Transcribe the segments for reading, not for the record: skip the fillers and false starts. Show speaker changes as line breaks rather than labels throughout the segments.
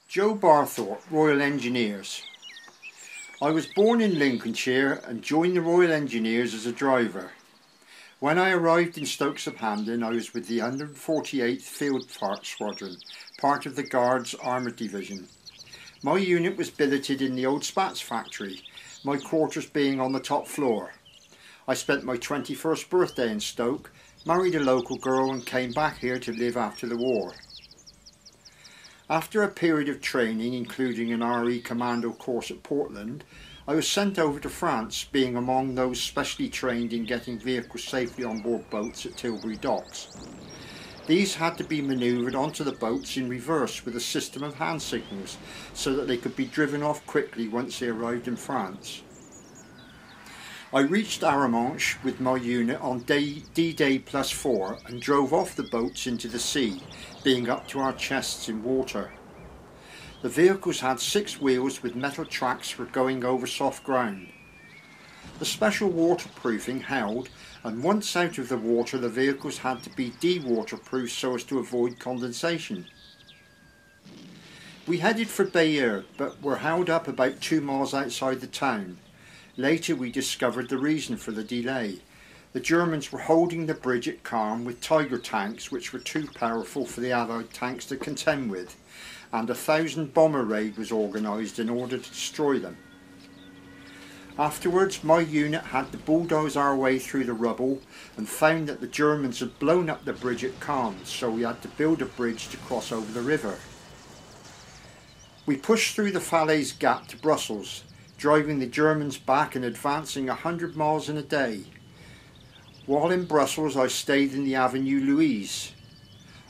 Joe Barthorpe, Royal Engineers. I was born in Lincolnshire and joined the Royal Engineers as a driver. When I arrived in Stoke Hamdon, I was with the 148th Field Squadron, part of the Guards Armoured Division. My unit was billeted in the old Spats factory, my quarters being on the top floor. I spent my 21st birthday in Stoke, married a local girl and came back here to live after the war. After a period of training, including an RE Commando course at Portland, I was sent over to France, being among those specially trained in getting vehicles safely on board boats at Tilbury docks. These had to be manoeuvred onto the boats in reverse with a system of hand signals so that they could be driven off quickly once they arrived in France. I reached Arromanches with my unit on D-Day +4 and drove off the boats into the sea, being up to our chests in water. The vehicles had 6 wheels with metal tracks for going over soft ground. The special waterproofing held, and once out of the water the vehicles had to be de-waterproofed so as to avoid condensation. We headed for Bayeux but were held up about 2 miles outside the town. Later we discovered the reason for the delay. The Germans were holding the bridge at Caen with Tiger tanks which were too powerful for the Allied tanks to contend with, and a 1,000 bomber raid was organised in order to destroy them. Afterwards my unit had to bulldoze our way through the rubble and found that the Germans had blown up the bridge at Caen, so we had to build a bridge to cross over the river. We pushed through the Falaise Gap to Brussels, driving the Germans back and advancing 100 miles in a day. While in Brussels I stayed in the Avenue Louise.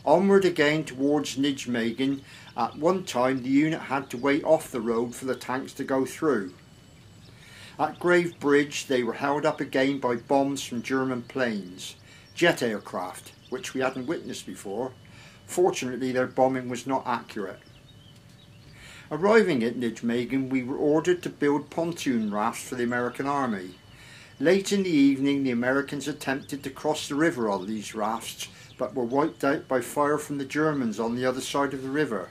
Onward again towards Nijmegen, at one time the unit had to wait off the road for the tanks to go through. At Grave Bridge they were held up again by bombs from German planes, jet aircraft, which we hadn't witnessed before. Fortunately their bombing was not accurate. Arriving at Nijmegen, we were ordered to build pontoon rafts for the American Army. Late in the evening the Americans attempted to cross the river on these rafts but were wiped out by fire from the Germans on the other side of the river.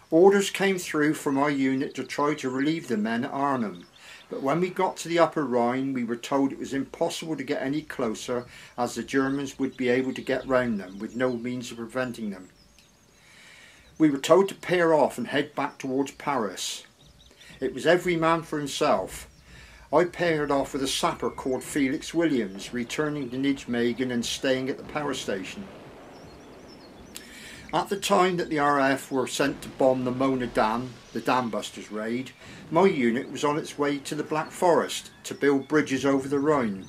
Orders came through for my unit to try to relieve the men at Arnhem, but when we got to the Upper Rhine we were told it was impossible to get any closer as the Germans would be able to get round them with no means of preventing them. We were told to pair off and head back towards Paris. It was every man for himself. I paired off with a sapper called Felix Williams, returning to Nijmegen and staying at the power station. At the time that the RAF were sent to bomb the Mona Dam, the Dam Busters raid, my unit was on its way to the Black Forest to build bridges over the Rhine.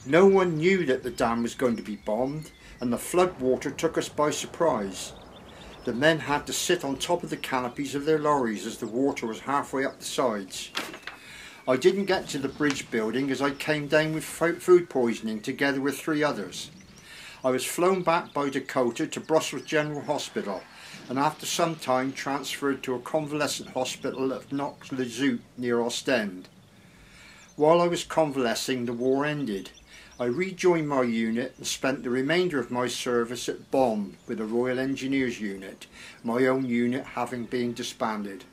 No one knew that the dam was going to be bombed, and the flood water took us by surprise. The men had to sit on top of the canopies of their lorries as the water was halfway up the sides. I didn't get to the bridge building as I came down with food poisoning together with 3 others. I was flown back by Dakota to Brussels General Hospital and after some time transferred to a convalescent hospital at Knox-le-Zout near Ostend. While I was convalescing, the war ended. I rejoined my unit and spent the remainder of my service at Bonn with the Royal Engineers unit, my own unit having been disbanded.